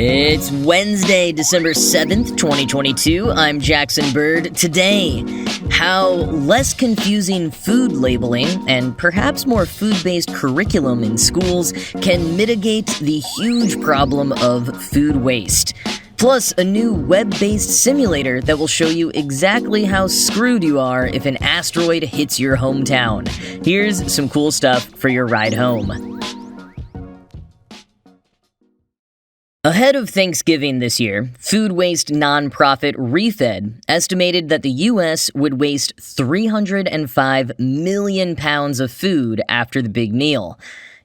It's Wednesday, December 7th, 2022. I'm Jackson Bird. Today, how less confusing food labeling and perhaps more food-based curriculum in schools can mitigate the huge problem of food waste. Plus, a new web-based simulator that will show you exactly how screwed you are if an asteroid hits your hometown. Here's some cool stuff for your ride home. Ahead of Thanksgiving this year, food waste nonprofit Refed estimated that the U.S. would waste 305 million pounds of food after the big meal.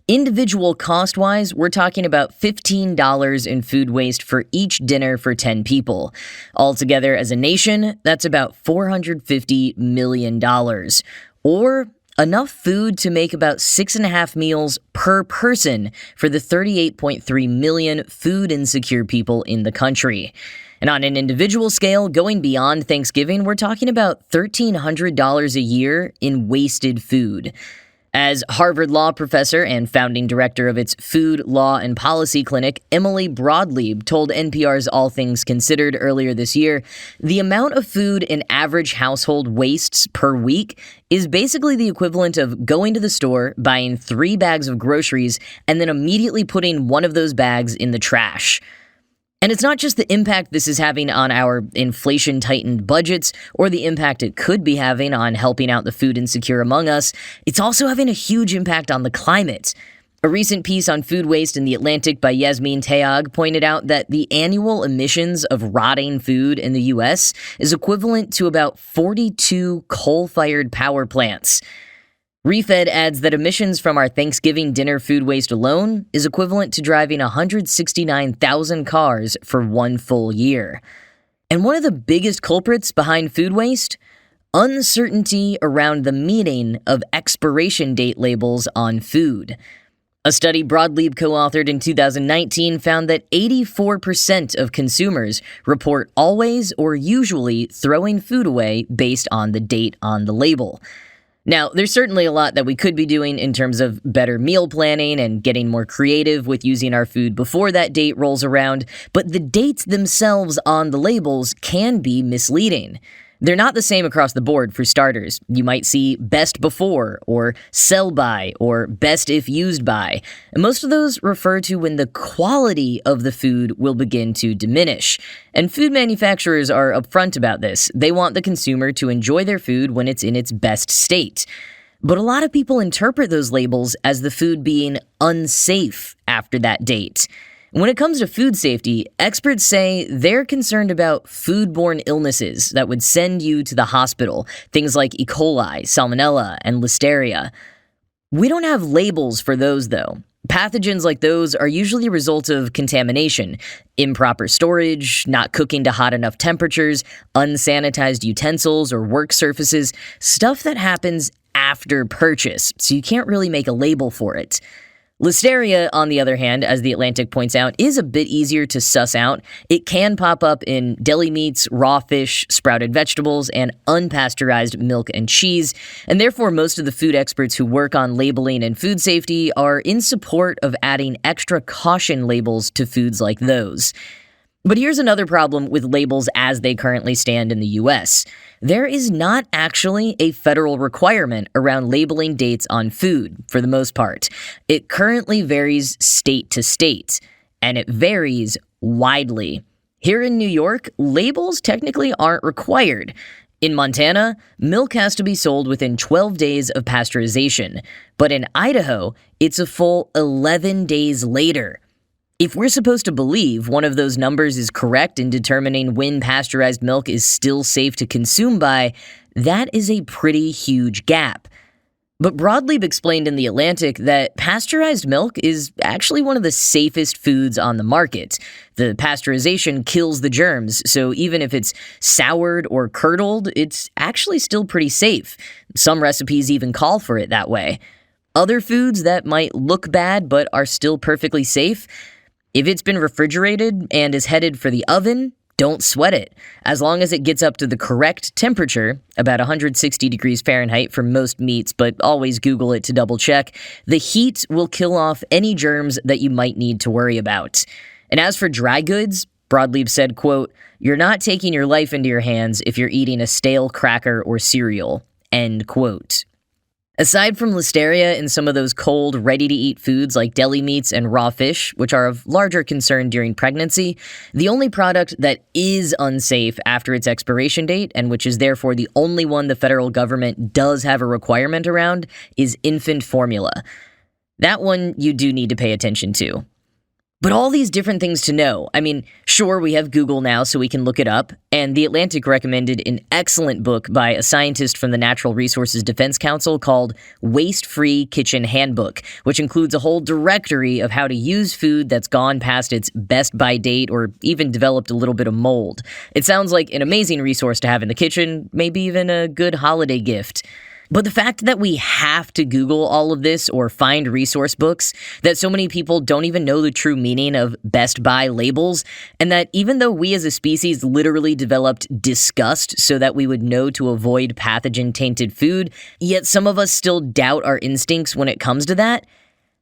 Individual cost-wise, we're talking about $15 in food waste for each dinner for 10 people. Altogether, as a nation, that's about $450 million. Or enough food to make about 6.5 meals per person for the 38.3 million food insecure people in the country. And on an individual scale, going beyond Thanksgiving, we're talking about $1,300 a year in wasted food. As Harvard Law professor and founding director of its Food, Law, and Policy Clinic, Emily Broadleib told NPR's All Things Considered earlier this year, the amount of food an average household wastes per week is basically the equivalent of going to the store, buying 3 bags of groceries, and then immediately putting one of those bags in the trash. And it's not just the impact this is having on our inflation-tightened budgets or the impact it could be having on helping out the food insecure among us, it's also having a huge impact on the climate. A recent piece on food waste in The Atlantic by Yasmin Tayag pointed out that the annual emissions of rotting food in the U.S. is equivalent to about 42 coal-fired power plants. Refed adds that emissions from our Thanksgiving dinner food waste alone is equivalent to driving 169,000 cars for one full year. And one of the biggest culprits behind food waste? Uncertainty around the meaning of expiration date labels on food. A study Broadleib co-authored in 2019 found that 84% of consumers report always or usually throwing food away based on the date on the label. Now, there's certainly a lot that we could be doing in terms of better meal planning and getting more creative with using our food before that date rolls around, but the dates themselves on the labels can be misleading. They're not the same across the board, for starters. You might see best before, or sell by, or best if used by. And most of those refer to when the quality of the food will begin to diminish. And food manufacturers are upfront about this. They want the consumer to enjoy their food when it's in its best state. But a lot of people interpret those labels as the food being unsafe after that date. When it comes to food safety, experts say they're concerned about foodborne illnesses that would send you to the hospital, things like E. coli, salmonella, and listeria. We don't have labels for those, though. Pathogens like those are usually a result of contamination, improper storage, not cooking to hot enough temperatures, unsanitized utensils or work surfaces, stuff that happens after purchase, so you can't really make a label for it. Listeria, on the other hand, as The Atlantic points out, is a bit easier to suss out. It can pop up in deli meats, raw fish, sprouted vegetables, and unpasteurized milk and cheese, and therefore most of the food experts who work on labeling and food safety are in support of adding extra caution labels to foods like those. But here's another problem with labels as they currently stand in the U.S. There is not actually a federal requirement around labeling dates on food, for the most part. It currently varies state to state, and it varies widely. Here in New York, labels technically aren't required. In Montana, milk has to be sold within 12 days of pasteurization, but in Idaho, it's a full 11 days later. If we're supposed to believe one of those numbers is correct in determining when pasteurized milk is still safe to consume by, that is a pretty huge gap. But Broadleib explained in The Atlantic that pasteurized milk is actually one of the safest foods on the market. The pasteurization kills the germs, so even if it's soured or curdled, it's actually still pretty safe. Some recipes even call for it that way. Other foods that might look bad but are still perfectly safe, if it's been refrigerated and is headed for the oven, don't sweat it. As long as it gets up to the correct temperature, about 160 degrees Fahrenheit for most meats, but always Google it to double check, the heat will kill off any germs that you might need to worry about. And as for dry goods, Broadleaf said, quote, "You're not taking your life into your hands if you're eating a stale cracker or cereal," end quote. Aside from listeria and some of those cold, ready-to-eat foods like deli meats and raw fish, which are of larger concern during pregnancy, the only product that is unsafe after its expiration date, and which is therefore the only one the federal government does have a requirement around, is infant formula. That one you do need to pay attention to. But all these different things to know. I mean, sure, we have Google now so we can look it up, and The Atlantic recommended an excellent book by a scientist from the Natural Resources Defense Council called Waste-Free Kitchen Handbook, which includes a whole directory of how to use food that's gone past its best-by date or even developed a little bit of mold. It sounds like an amazing resource to have in the kitchen, maybe even a good holiday gift. But the fact that we have to Google all of this or find resource books, that so many people don't even know the true meaning of Best Buy labels, and that even though we as a species literally developed disgust so that we would know to avoid pathogen-tainted food, yet some of us still doubt our instincts when it comes to that,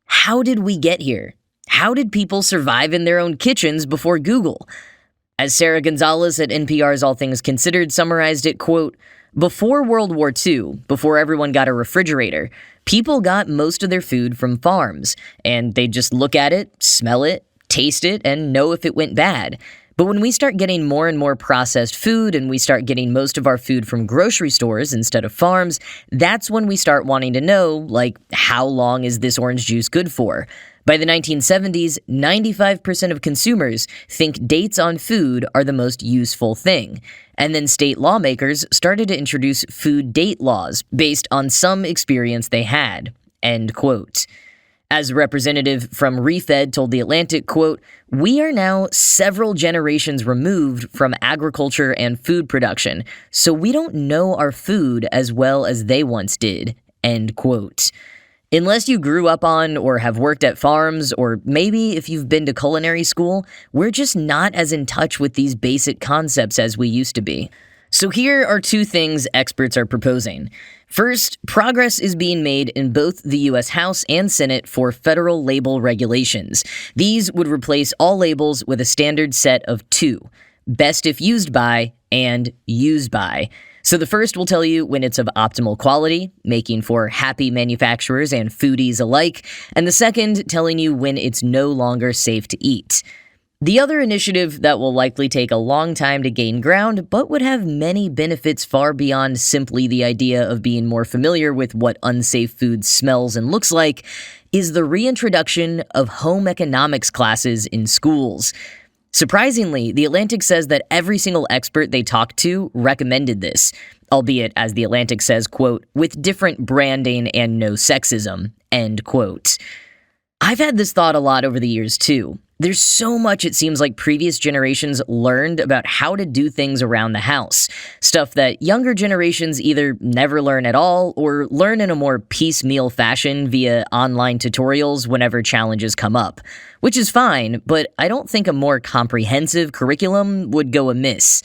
how did we get here? How did people survive in their own kitchens before Google? As Sarah Gonzalez at NPR's All Things Considered summarized it, quote, "Before World War II, before everyone got a refrigerator, people got most of their food from farms, and they'd just look at it, smell it, taste it, and know if it went bad. But when we start getting more and more processed food and we start getting most of our food from grocery stores instead of farms, that's when we start wanting to know, like, how long is this orange juice good for? By the 1970s, 95% of consumers think dates on food are the most useful thing. And then state lawmakers started to introduce food date laws based on some experience they had." End quote. As a representative from ReFed told The Atlantic, quote, "We are now several generations removed from agriculture and food production, so we don't know our food as well as they once did." End quote. Unless you grew up on or have worked at farms, or maybe if you've been to culinary school, we're just not as in touch with these basic concepts as we used to be. So here are two things experts are proposing. First, progress is being made in both the U.S. House and Senate for federal label regulations. These would replace all labels with a standard set of two: best if used by and used by. So the first will tell you when it's of optimal quality, making for happy manufacturers and foodies alike, and the second telling you when it's no longer safe to eat. The other initiative that will likely take a long time to gain ground, but would have many benefits far beyond simply the idea of being more familiar with what unsafe food smells and looks like, is the reintroduction of home economics classes in schools. Surprisingly, The Atlantic says that every single expert they talked to recommended this, albeit, as The Atlantic says, quote, "with different branding and no sexism," end quote. I've had this thought a lot over the years, too. There's so much it seems like previous generations learned about how to do things around the house. Stuff that younger generations either never learn at all or learn in a more piecemeal fashion via online tutorials whenever challenges come up. Which is fine, but I don't think a more comprehensive curriculum would go amiss.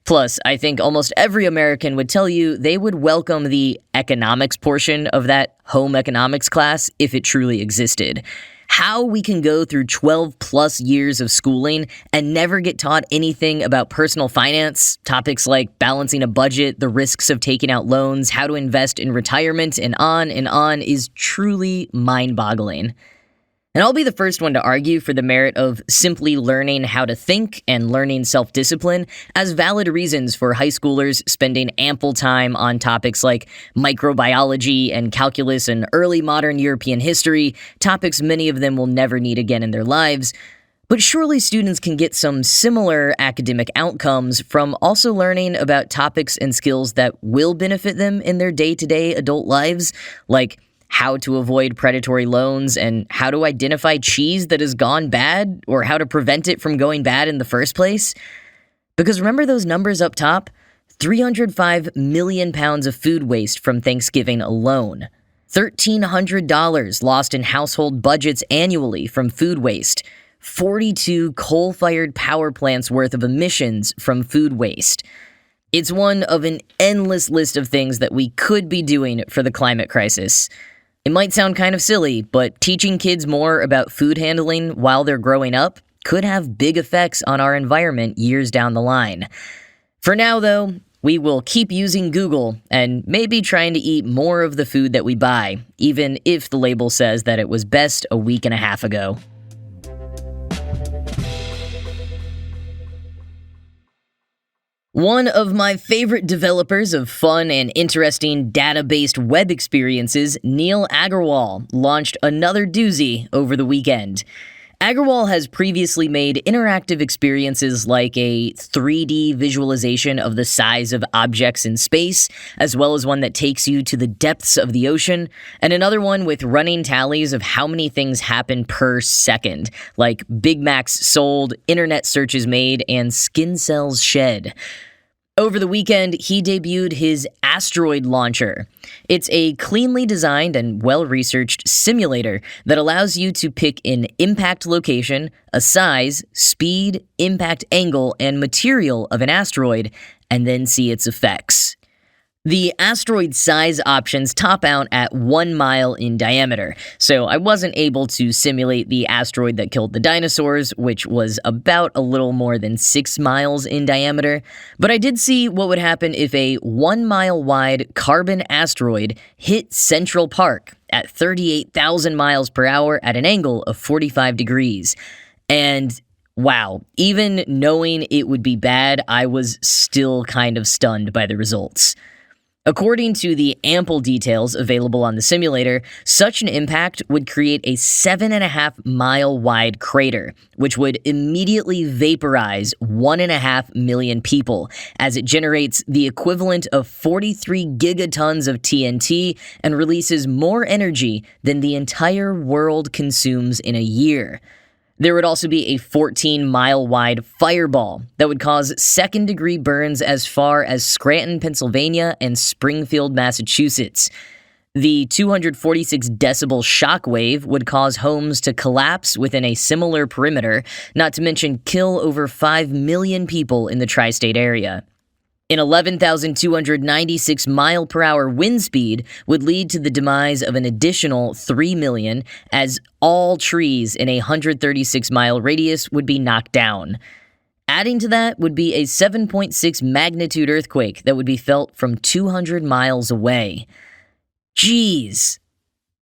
Plus, I think almost every American would tell you they would welcome the economics portion of that home economics class if it truly existed. How we can go through 12 plus years of schooling and never get taught anything about personal finance, topics like balancing a budget, the risks of taking out loans, how to invest in retirement, and on, is truly mind-boggling. And I'll be the first one to argue for the merit of simply learning how to think and learning self-discipline as valid reasons for high schoolers spending ample time on topics like microbiology and calculus and early modern European history, topics many of them will never need again in their lives. But surely students can get some similar academic outcomes from also learning about topics and skills that will benefit them in their day-to-day adult lives, like how to avoid predatory loans, and how to identify cheese that has gone bad, or how to prevent it from going bad in the first place. Because remember those numbers up top? 305 million pounds of food waste from Thanksgiving alone. $1,300 lost in household budgets annually from food waste. 42 coal-fired power plants worth of emissions from food waste. It's one of an endless list of things that we could be doing for the climate crisis. It might sound kind of silly, but teaching kids more about food handling while they're growing up could have big effects on our environment years down the line. For now, though, we will keep using Google and maybe trying to eat more of the food that we buy, even if the label says that it was best a week and a half ago. One of my favorite developers of fun and interesting data-based web experiences, Neil Agarwal, launched another doozy over the weekend. Agarwal has previously made interactive experiences like a 3D visualization of the size of objects in space, as well as one that takes you to the depths of the ocean, and another one with running tallies of how many things happen per second, like Big Macs sold, internet searches made, and skin cells shed. Over the weekend, he debuted his asteroid launcher. It's a cleanly designed and well-researched simulator that allows you to pick an impact location, a size, speed, impact angle, and material of an asteroid, and then see its effects. The asteroid size options top out at 1 mile in diameter, so I wasn't able to simulate the asteroid that killed the dinosaurs, which was about a little more than 6 miles in diameter, but I did see what would happen if a 1 mile wide carbon asteroid hit Central Park at 38,000 miles per hour at an angle of 45 degrees. And wow, even knowing it would be bad, I was still kind of stunned by the results. According to the ample details available on the simulator, such an impact would create a 7.5 mile wide crater, which would immediately vaporize 1.5 million people, as it generates the equivalent of 43 gigatons of TNT and releases more energy than the entire world consumes in a year. There would also be a 14-mile-wide fireball that would cause second-degree burns as far as Scranton, Pennsylvania, and Springfield, Massachusetts. The 246-decibel shockwave would cause homes to collapse within a similar perimeter, not to mention kill over 5 million people in the tri-state area. An 11,296 mile per hour wind speed would lead to the demise of an additional 3 million, as all trees in a 136 mile radius would be knocked down. Adding to that would be a 7.6 magnitude earthquake that would be felt from 200 miles away. Jeez.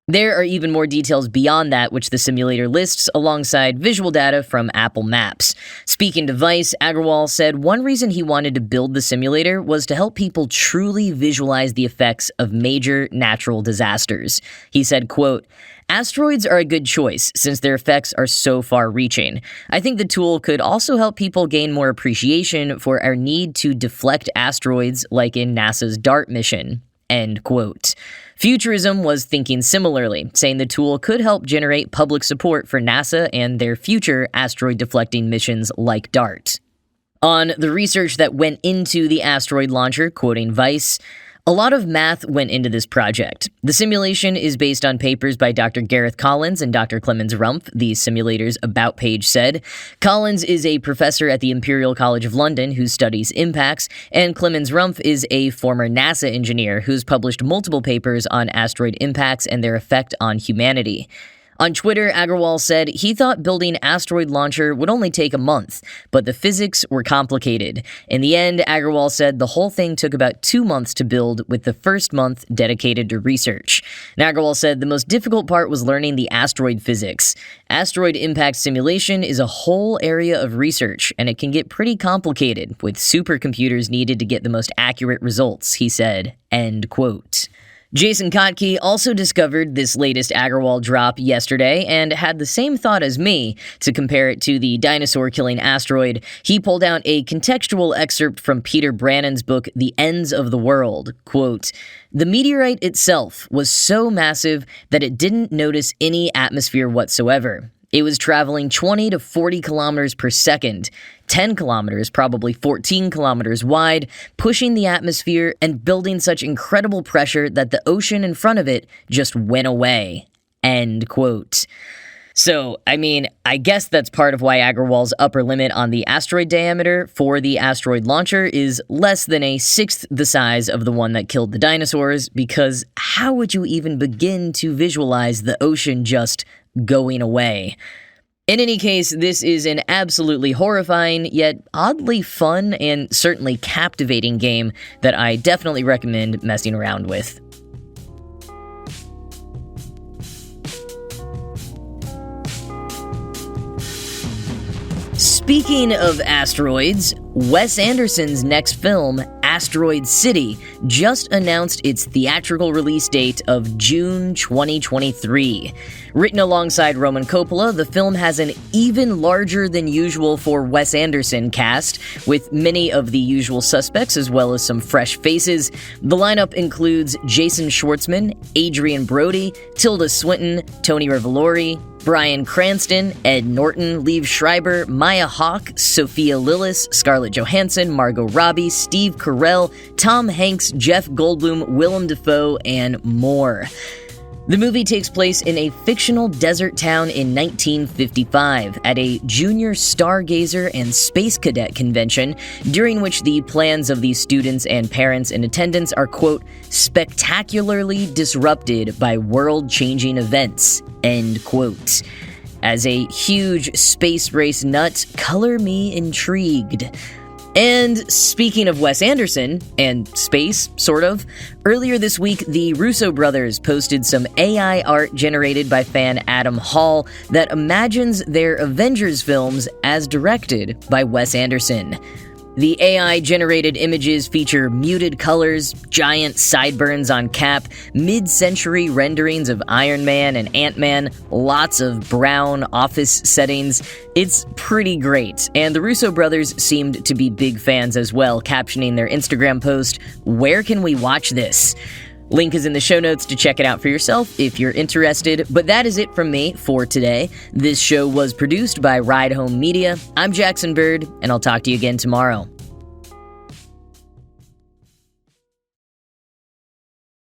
There are even more details beyond that, which the simulator lists alongside visual data from Apple Maps. Speaking to Vice, Agarwal said one reason he wanted to build the simulator was to help people truly visualize the effects of major natural disasters. He said, quote, "Asteroids are a good choice since their effects are so far-reaching. I think the tool could also help people gain more appreciation for our need to deflect asteroids like in NASA's DART mission." End quote. Futurism was thinking similarly, saying the tool could help generate public support for NASA and their future asteroid-deflecting missions like DART. On the research that went into the asteroid launcher, quoting Vice, "A lot of math went into this project. The simulation is based on papers by Dr. Gareth Collins and Dr. Clemens Rumpf," the simulator's About page said. Collins is a professor at the Imperial College of London who studies impacts, and Clemens Rumpf is a former NASA engineer who's published multiple papers on asteroid impacts and their effect on humanity. On Twitter, Agarwal said he thought building asteroid launcher would only take a month, but the physics were complicated. In the end, Agarwal said the whole thing took about 2 months to build, with the first month dedicated to research. And Agarwal said the most difficult part was learning the asteroid physics. Asteroid impact simulation is a whole area of research, and it can get pretty complicated, with supercomputers needed to get the most accurate results, he said. End quote. Jason Kotke also discovered this latest Agarwal drop yesterday and had the same thought as me. To compare it to the dinosaur-killing asteroid, he pulled out a contextual excerpt from Peter Brannon's book, The Ends of the World. Quote, "The meteorite itself was so massive that it didn't notice any atmosphere whatsoever. It was traveling 20 to 40 kilometers per second, 10 kilometers, probably 14 kilometers wide, pushing the atmosphere and building such incredible pressure that the ocean in front of it just went away." End quote. So, I guess that's part of why Agarwal's upper limit on the asteroid diameter for the asteroid launcher is less than a sixth the size of the one that killed the dinosaurs, because how would you even begin to visualize the ocean just going away? In any case, this is an absolutely horrifying, yet oddly fun and certainly captivating game that I definitely recommend messing around with. Speaking of asteroids, Wes Anderson's next film, Asteroid City, just announced its theatrical release date of June 2023. Written alongside Roman Coppola, the film has an even larger than usual for Wes Anderson cast, with many of the usual suspects as well as some fresh faces. The lineup includes Jason Schwartzman, Adrian Brody, Tilda Swinton, Tony Revolori, Bryan Cranston, Ed Norton, Liev Schreiber, Maya Hawke, Sophia Lillis, Scarlett Johansson, Margot Robbie, Steve Carell, Tom Hanks, Jeff Goldblum, Willem Dafoe, and more. The movie takes place in a fictional desert town in 1955 at a junior stargazer and space cadet convention, during which the plans of the students and parents in attendance are, quote, spectacularly disrupted by world-changing events, end quote. As a huge space race nut, color me intrigued. And speaking of Wes Anderson, and space, sort of, earlier this week, the Russo brothers posted some AI art generated by fan Adam Hall that imagines their Avengers films as directed by Wes Anderson. The AI-generated images feature muted colors, giant sideburns on Cap, mid-century renderings of Iron Man and Ant-Man, lots of brown office settings. It's pretty great, and the Russo brothers seemed to be big fans as well, captioning their Instagram post, "Where can we watch this?" Link is in the show notes to check it out for yourself if you're interested, but that is it from me for today. This show was produced by Ride Home Media. I'm Jackson Bird, and I'll talk to you again tomorrow.